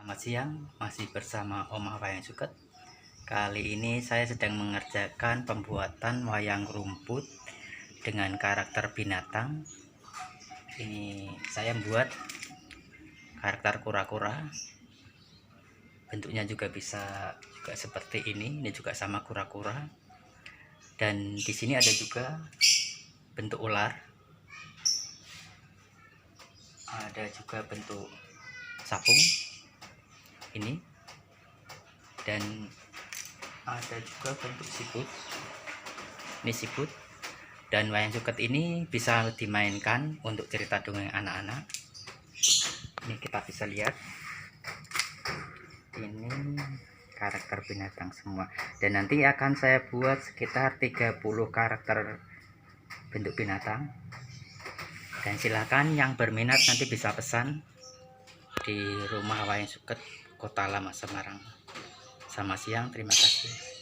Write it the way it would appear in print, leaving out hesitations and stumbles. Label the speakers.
Speaker 1: Selamat siang, masih bersama Om Wayang Suket. Kali ini saya sedang mengerjakan pembuatan wayang rumput dengan karakter binatang. Ini saya membuat karakter kura-kura. Bentuknya juga bisa seperti ini juga sama kura-kura. Dan di sini ada juga bentuk ular. Ada juga bentuk sapung ini, dan ada juga bentuk siput. Ini siput. Dan wayang suket ini bisa dimainkan untuk cerita dongeng anak-anak. Ini kita bisa lihat, ini karakter binatang semua, dan nanti akan saya buat sekitar 30 karakter bentuk binatang. Dan silakan yang berminat nanti bisa pesan di rumah Wayang Suket, Kota Lama, Semarang. Selamat siang, terima kasih.